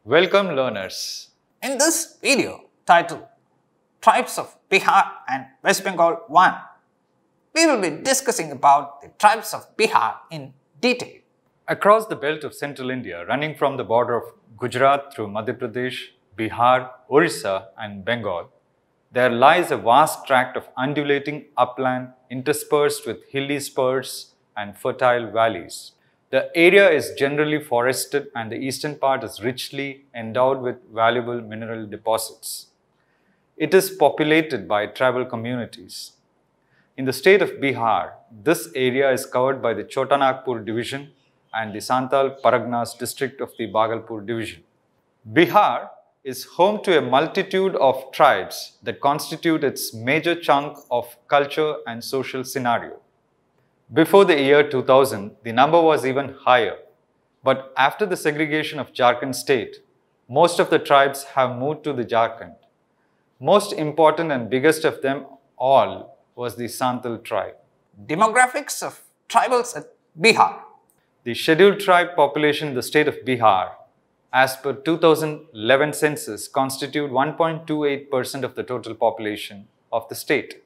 Welcome learners. In this video titled Tribes of Bihar and West Bengal 1, we will be discussing about the tribes of Bihar in detail. Across the belt of central India, running from the border of Gujarat through Madhya Pradesh, Bihar, Orissa and Bengal, there lies a vast tract of undulating upland interspersed with hilly spurs and fertile valleys. The area is generally forested and the eastern part is richly endowed with valuable mineral deposits. It is populated by tribal communities. In the state of Bihar, this area is covered by the Chota Nagpur division and the Santal Paragnas district of the Bhagalpur division. Bihar is home to a multitude of tribes that constitute its major chunk of culture and social scenario. Before the year 2000, the number was even higher, but after the segregation of Jharkhand state, most of the tribes have moved to the Jharkhand. Most important and biggest of them all was the Santal tribe. Demographics of tribals at Bihar. The scheduled tribe population in the state of Bihar, as per 2011 census, constitute 1.28% of the total population of the state.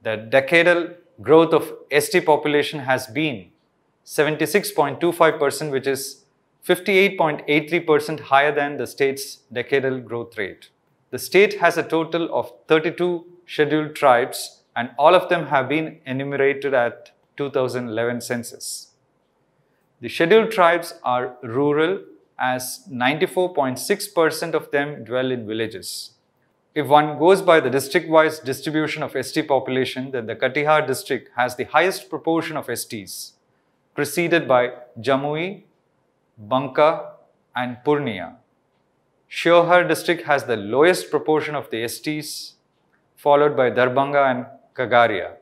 The decadal growth of ST population has been 76.25%, which is 58.83% higher than the state's decadal growth rate. The state has a total of 32 scheduled tribes and all of them have been enumerated at 2011 census. The scheduled tribes are rural as 94.6% of them dwell in villages. If one goes by the district-wise distribution of ST population, then the Katihar district has the highest proportion of STs, preceded by Jamui, Banka and Purnia. Sheohar district has the lowest proportion of the STs, followed by Darbhanga and Kagaria.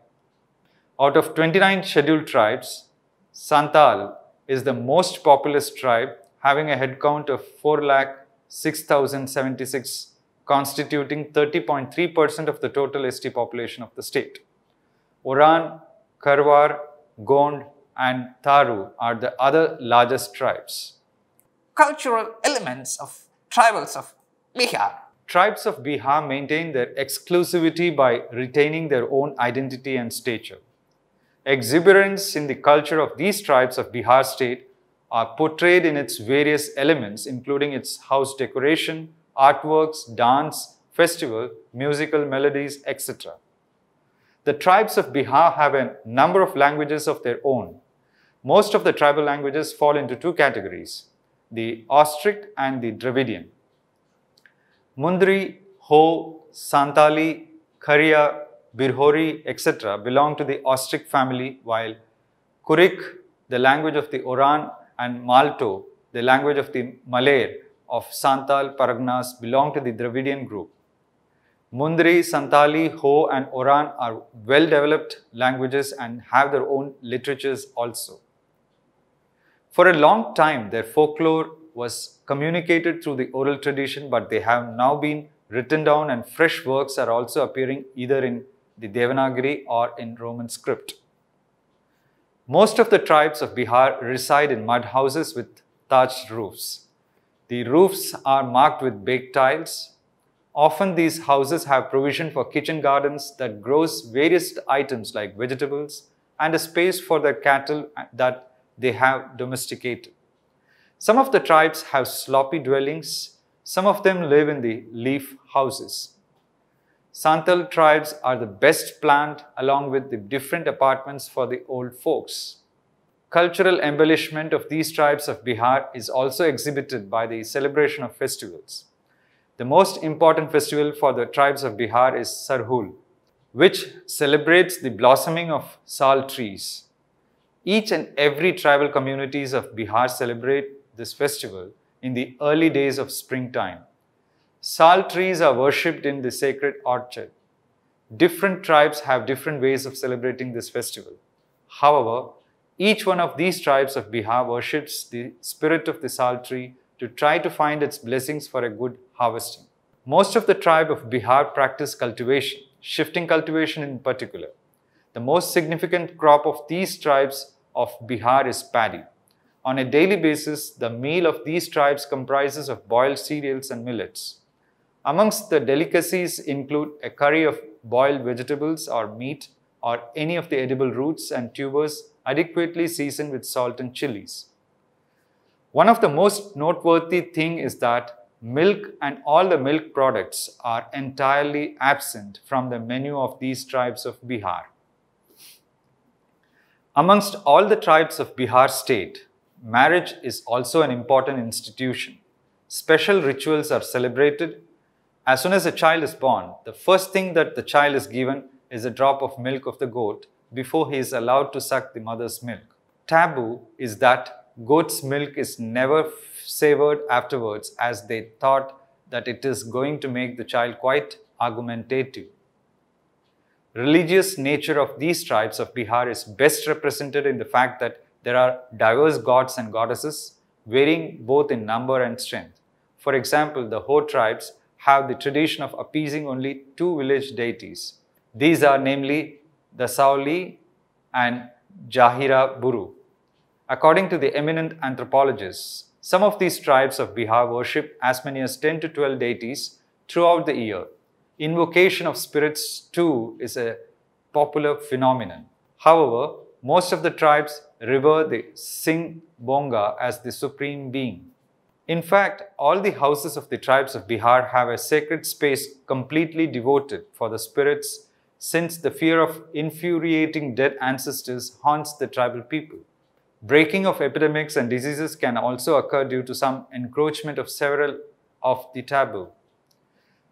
Out of 29 scheduled tribes, Santal is the most populous tribe, having a head count of 4,06,076, constituting 30.3% of the total ST population of the state. Oran, Karwar, Gond and Tharu are the other largest tribes. Cultural elements of tribals of Bihar. Tribes of Bihar maintain their exclusivity by retaining their own identity and stature. Exuberance in the culture of these tribes of Bihar state are portrayed in its various elements, including its house decoration, artworks, dance, festival, musical melodies, etc. The tribes of Bihar have a number of languages of their own. Most of the tribal languages fall into two categories, the Austric and the Dravidian. Mundri, Ho, Santali, Khariya, Birhori, etc. belong to the Austric family, while Kurik, the language of the Oran, and Malto, the language of the Malayer of Santal Paragnas, belong to the Dravidian group. Mundri, Santali, Ho and Oran are well-developed languages and have their own literatures also. For a long time, their folklore was communicated through the oral tradition, but they have now been written down and fresh works are also appearing either in the Devanagari or in Roman script. Most of the tribes of Bihar reside in mud houses with thatched roofs. The roofs are marked with baked tiles. Often these houses have provision for kitchen gardens that grows various items like vegetables and a space for their cattle that they have domesticated. Some of the tribes have sloppy dwellings. Some of them live in the leaf houses. Santal tribes are the best planned along with the different apartments for the old folks. Cultural embellishment of these tribes of Bihar is also exhibited by the celebration of festivals. The most important festival for the tribes of Bihar is Sarhul, which celebrates the blossoming of sal trees. Each and every tribal communities of Bihar celebrate this festival in the early days of springtime. Sal trees are worshipped in the sacred orchard. Different tribes have different ways of celebrating this festival. However, each one of these tribes of Bihar worships the spirit of the sal tree to try to find its blessings for a good harvesting. Most of the tribe of Bihar practice cultivation, shifting cultivation in particular. The most significant crop of these tribes of Bihar is paddy. On a daily basis, the meal of these tribes comprises of boiled cereals and millets. Amongst the delicacies include a curry of boiled vegetables or meat or any of the edible roots and tubers adequately seasoned with salt and chilies. One of the most noteworthy things is that milk and all the milk products are entirely absent from the menu of these tribes of Bihar. Amongst all the tribes of Bihar state, marriage is also an important institution. Special rituals are celebrated. As soon as a child is born, the first thing that the child is given is a drop of milk of the goat before he is allowed to suck the mother's milk. Taboo is that goat's milk is never savored afterwards, as they thought that it is going to make the child quite argumentative. Religious nature of these tribes of Bihar is best represented in the fact that there are diverse gods and goddesses varying both in number and strength. For example, the Ho tribes have the tradition of appeasing only two village deities. These are namely the Sauli and Jahira Buru. According to the eminent anthropologists, some of these tribes of Bihar worship as many as 10 to 12 deities throughout the year. Invocation of spirits too is a popular phenomenon. However, most of the tribes revere the Singh Bonga as the supreme being. In fact, all the houses of the tribes of Bihar have a sacred space completely devoted for the spirits, since the fear of infuriating dead ancestors haunts the tribal people. Breaking of epidemics and diseases can also occur due to some encroachment of several of the taboo.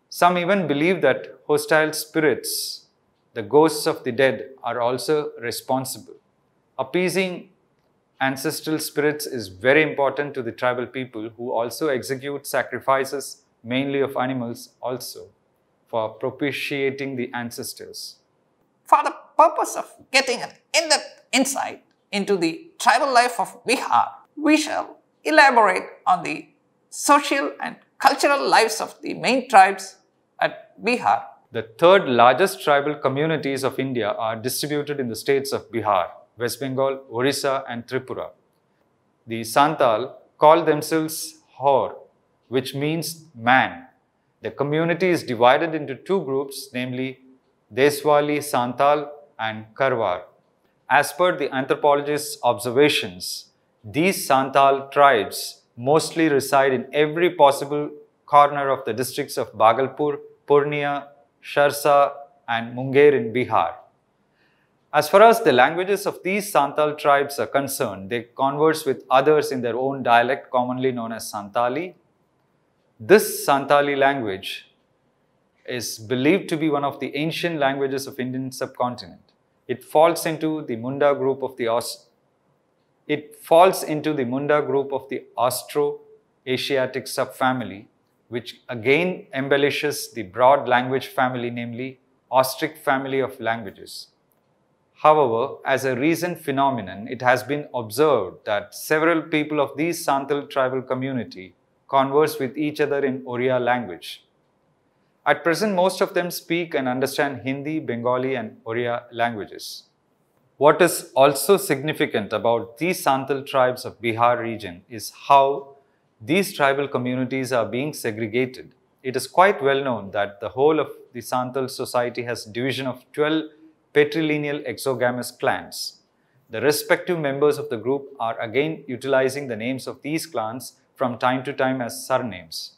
Some even believe that hostile spirits, the ghosts of the dead, are also responsible. Appeasing ancestral spirits is very important to the tribal people, who also execute sacrifices, mainly of animals also, for propitiating the ancestors. For the purpose of getting an in-depth insight into the tribal life of Bihar, we shall elaborate on the social and cultural lives of the main tribes at Bihar. The third largest tribal communities of India are distributed in the states of Bihar, West Bengal, Orissa and Tripura. The Santal call themselves Hor, which means man. The community is divided into two groups, namely Deswali Santal and Karwar. As per the anthropologists' observations, these Santal tribes mostly reside in every possible corner of the districts of Bhagalpur, Purnia, Sharsa and Munger in Bihar. As far as the languages of these Santal tribes are concerned, they converse with others in their own dialect, commonly known as Santali. This Santali language is believed to be one of the ancient languages of Indian subcontinent. It falls into the Munda group of the Austro-Asiatic subfamily, which again embellishes the broad language family, namely Austric family of languages. However, as a recent phenomenon, it has been observed that several people of these Santal tribal community converse with each other in Oriya language. At present, most of them speak and understand Hindi, Bengali and Oriya languages. What is also significant about these Santal tribes of Bihar region is how these tribal communities are being segregated. It is quite well known that the whole of the Santal society has division of 12 patrilineal exogamous clans. The respective members of the group are again utilizing the names of these clans from time to time as surnames.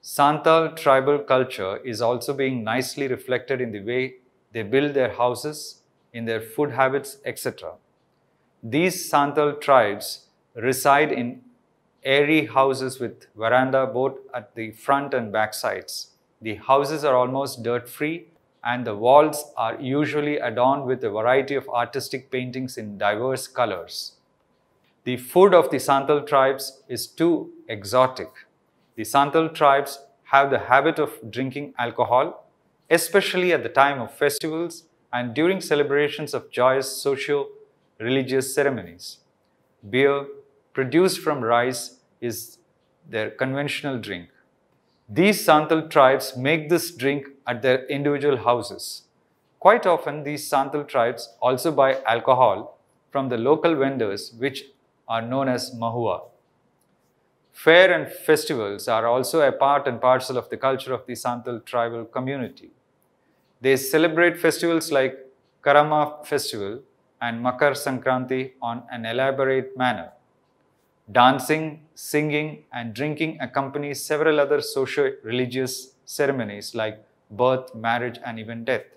Santal tribal culture is also being nicely reflected in the way they build their houses, in their food habits, etc. These Santal tribes reside in airy houses with veranda both at the front and back sides. The houses are almost dirt-free and the walls are usually adorned with a variety of artistic paintings in diverse colors. The food of the Santal tribes is too exotic. The Santal tribes have the habit of drinking alcohol, especially at the time of festivals and during celebrations of joyous socio-religious ceremonies. Beer, produced from rice, is their conventional drink. These Santal tribes make this drink at their individual houses. Quite often, these Santal tribes also buy alcohol from the local vendors, which are known as Mahua. Fair and festivals are also a part and parcel of the culture of the Santal tribal community. They celebrate festivals like Karama festival and Makar Sankranti on an elaborate manner. Dancing, singing, and drinking accompany several other socio-religious ceremonies like birth, marriage, and even death.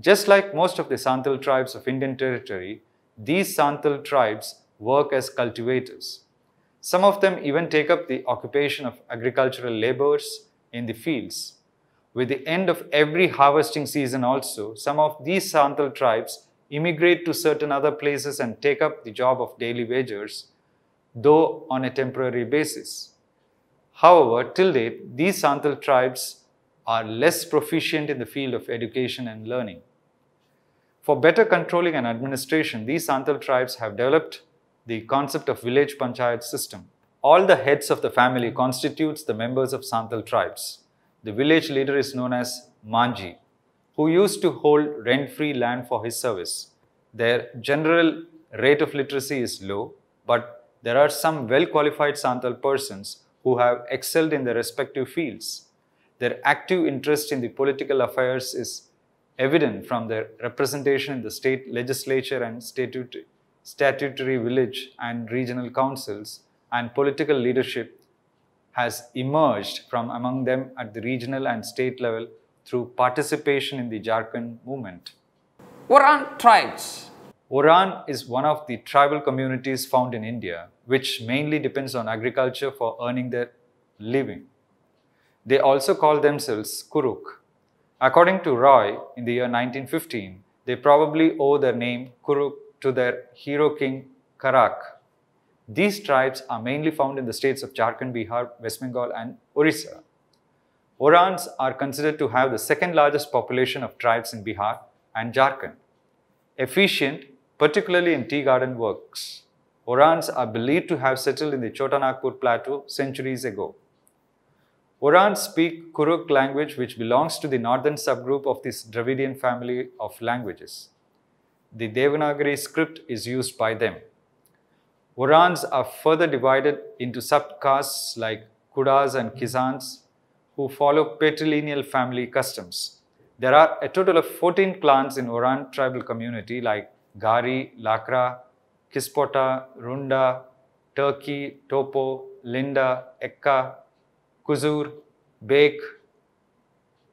Just like most of the Santal tribes of Indian territory, these Santal tribes work as cultivators. Some of them even take up the occupation of agricultural laborers in the fields. With the end of every harvesting season also, some of these Santal tribes immigrate to certain other places and take up the job of daily wagers, though on a temporary basis. However, till date, these Santal tribes are less proficient in the field of education and learning. For better controlling and administration, these Santal tribes have developed the concept of village panchayat system. All the heads of the family constitutes the members of Santal tribes. The village leader is known as Manji, who used to hold rent-free land for his service. Their general rate of literacy is low, but there are some well-qualified Santal persons who have excelled in their respective fields. Their active interest in the political affairs is evident from their representation in the state legislature and statutory village and regional councils, and political leadership has emerged from among them at the regional and state level through participation in the Jharkhand movement. Oran tribes. Oran is one of the tribal communities found in India, which mainly depends on agriculture for earning their living. They also call themselves Kuruk. According to Roy, in the year 1915, they probably owe their name Kuruk to their hero king Karak. These tribes are mainly found in the states of Jharkhand, Bihar, West Bengal, and Orissa. Orans are considered to have the second largest population of tribes in Bihar and Jharkhand. Efficient, particularly in tea garden works, Orans are believed to have settled in the Chota Nagpur plateau centuries ago. Orans speak Kuruk language, which belongs to the northern subgroup of this Dravidian family of languages. The Devanagari script is used by them. Orans are further divided into subcastes like Kudas and Kisans, who follow patrilineal family customs. There are a total of 14 clans in Oran tribal community like Gari, Lakra, Kispota, Runda, Turkey, Topo, Linda, Ekka, Kuzur, Bek,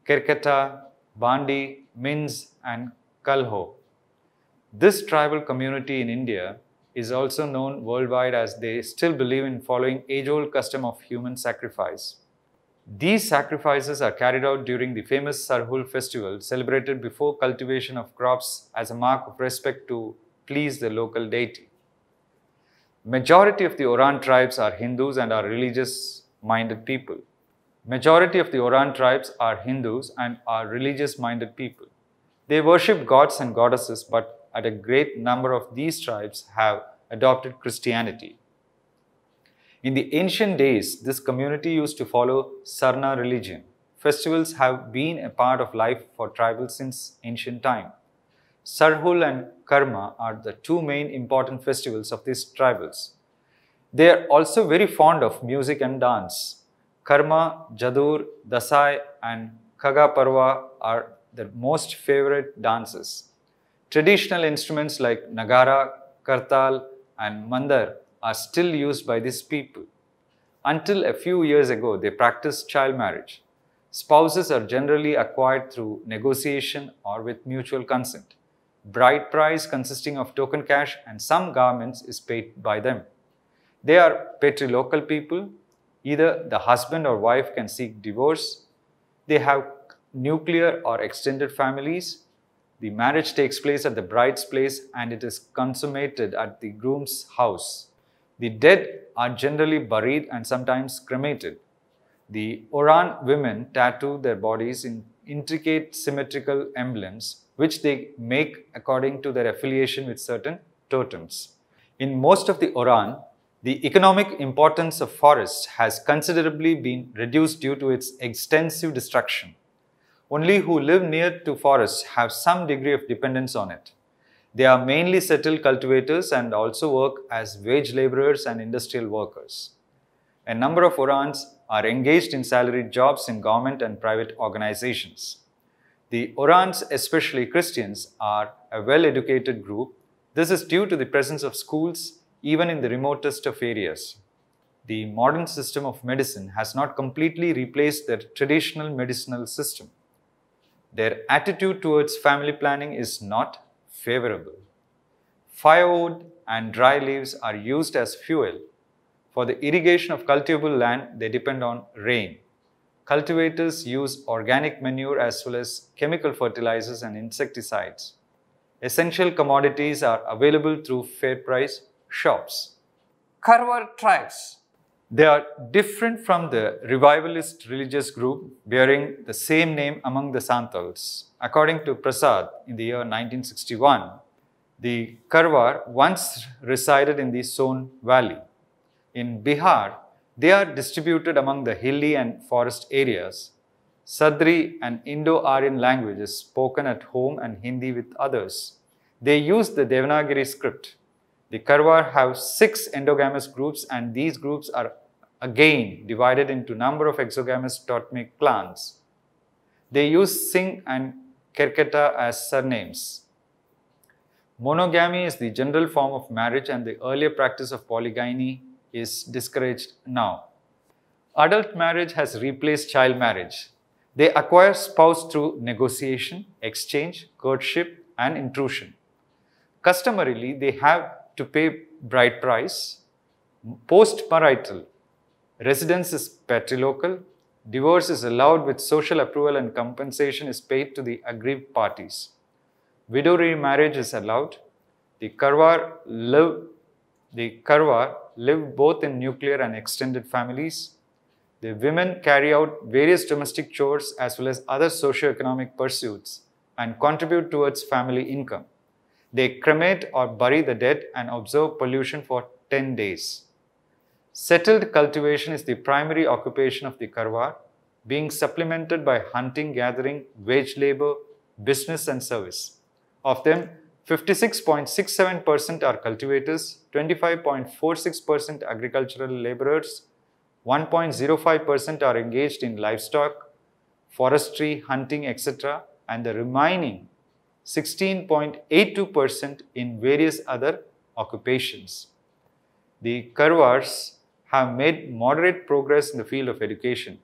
Kerketa, Bandi, Minz, and Kalho. This tribal community in India is also known worldwide as they still believe in following age-old custom of human sacrifice. These sacrifices are carried out during the famous Sarhul festival celebrated before cultivation of crops as a mark of respect to please the local deity. Majority of the Oran tribes are Hindus and are religious-minded people. Majority of the Oran tribes are Hindus and are religious-minded people. They worship gods and goddesses, but a great number of these tribes have adopted Christianity. In the ancient days, this community used to follow Sarna religion. Festivals have been a part of life for tribals since ancient time. Sarhul and Karma are the two main important festivals of these tribals. They are also very fond of music and dance. Karma, Jadur, Dasai, and Khaga Parva are their most favorite dances. Traditional instruments like Nagara, Kartal, and Mandar are still used by these people. Until a few years ago, they practiced child marriage. Spouses are generally acquired through negotiation or with mutual consent. Bride price consisting of token cash and some garments is paid by them. They are patrilocal people. Either the husband or wife can seek divorce. They have nuclear or extended families. The marriage takes place at the bride's place and it is consummated at the groom's house. The dead are generally buried and sometimes cremated. The Oran women tattoo their bodies in intricate symmetrical emblems which they make according to their affiliation with certain totems. In most of the Oran, the economic importance of forests has considerably been reduced due to its extensive destruction. Only who live near to forests have some degree of dependence on it. They are mainly settled cultivators and also work as wage laborers and industrial workers. A number of Orans are engaged in salaried jobs in government and private organizations. The Orans, especially Christians, are a well-educated group. This is due to the presence of schools even in the remotest of areas. The modern system of medicine has not completely replaced their traditional medicinal system. Their attitude towards family planning is not favorable. Firewood and dry leaves are used as fuel. For the irrigation of cultivable land, they depend on rain. Cultivators use organic manure as well as chemical fertilizers and insecticides. Essential commodities are available through fair price shops. Karwar tribes. They are different from the revivalist religious group bearing the same name among the Santals. According to Prasad, in the year 1961, the Karwar once resided in the Son Valley. In Bihar, they are distributed among the hilly and forest areas. Sadri, an Indo-Aryan language, is spoken at home and Hindi with others. They use the Devanagari script. The Karwar have 6 endogamous groups, and these groups are again divided into a number of exogamous totemic clans. They use Singh and Kerketa as surnames. Monogamy is the general form of marriage, and the earlier practice of polygyny is discouraged now. Adult marriage has replaced child marriage. They acquire spouse through negotiation, exchange, courtship, and intrusion. Customarily, they have to pay bride price. Post-marital, residence is patrilocal. Divorce is allowed with social approval and compensation is paid to the aggrieved parties. Widow remarriage is allowed. The Karwar live both in nuclear and extended families. The women carry out various domestic chores as well as other socio-economic pursuits and contribute towards family income. They cremate or bury the dead and observe pollution for 10 days. Settled cultivation is the primary occupation of the Karwar, being supplemented by hunting, gathering, wage labor, business and service. Of them, 56.67% are cultivators, 25.46% agricultural laborers, 1.05% are engaged in livestock, forestry, hunting, etc., and the remaining 16.82% in various other occupations. The Karwars have made moderate progress in the field of education.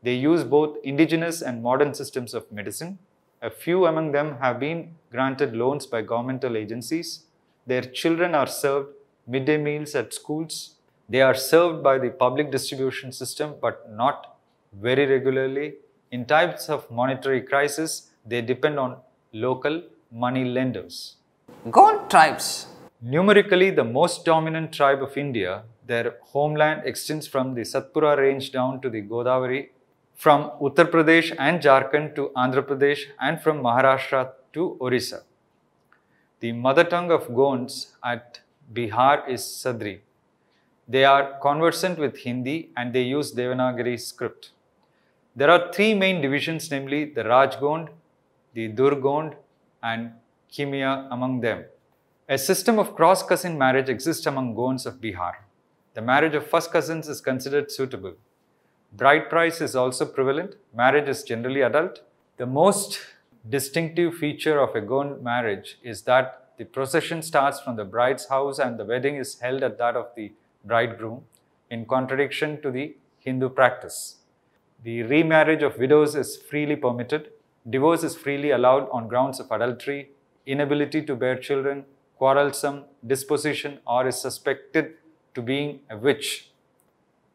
They use both indigenous and modern systems of medicine. A few among them have been granted loans by governmental agencies. Their children are served midday meals at schools. They are served by the public distribution system, but not very regularly. In times of monetary crisis, they depend on local money lenders. Gond tribes. Numerically, the most dominant tribe of India, their homeland extends from the Satpura range down to the Godavari, from Uttar Pradesh and Jharkhand to Andhra Pradesh, and from Maharashtra to Orissa. The mother tongue of Gonds at Bihar is Sadri. They are conversant with Hindi and they use Devanagari script. There are 3 main divisions, namely the Rajgond, the Durgond, and Kimia among them. A system of cross-cousin marriage exists among Gonds of Bihar. The marriage of first cousins is considered suitable. Bride price is also prevalent. Marriage is generally adult. The most distinctive feature of a Gond marriage is that the procession starts from the bride's house and the wedding is held at that of the bridegroom, in contradiction to the Hindu practice. The remarriage of widows is freely permitted. Divorce is freely allowed on grounds of adultery, inability to bear children, quarrelsome disposition, or is suspected to being a witch.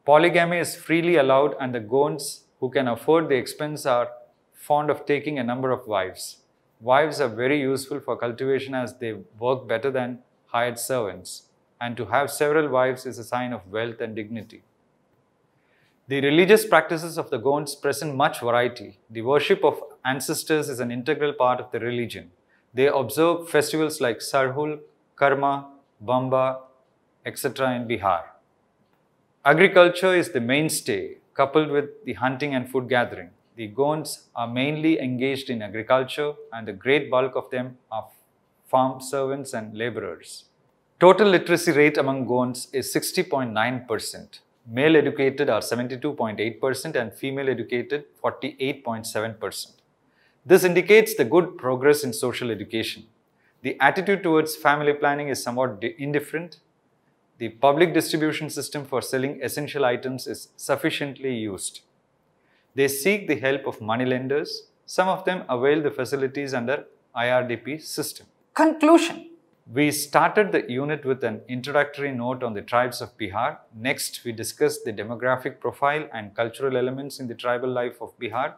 Polygamy is freely allowed, and the Gonds who can afford the expense are fond of taking a number of wives. Wives are very useful for cultivation as they work better than hired servants, and to have several wives is a sign of wealth and dignity. The religious practices of the Gonds present much variety. The worship of ancestors is an integral part of the religion. They observe festivals like Sarhul, Karma, Bamba, etc. in Bihar. Agriculture is the mainstay, coupled with the hunting and food gathering. The Gonds are mainly engaged in agriculture, and the great bulk of them are farm servants and laborers. Total literacy rate among Gonds is 60.9%. Male educated are 72.8% and female educated 48.7%. This indicates the good progress in social education. The attitude towards family planning is somewhat indifferent. The public distribution system for selling essential items is sufficiently used. They seek the help of moneylenders. Some of them avail the facilities under IRDP system. Conclusion. We started the unit with an introductory note on the tribes of Bihar. Next, we discussed the demographic profile and cultural elements in the tribal life of Bihar.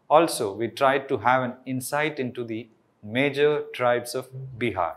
Also, we tried to have an insight into the major tribes of Bihar.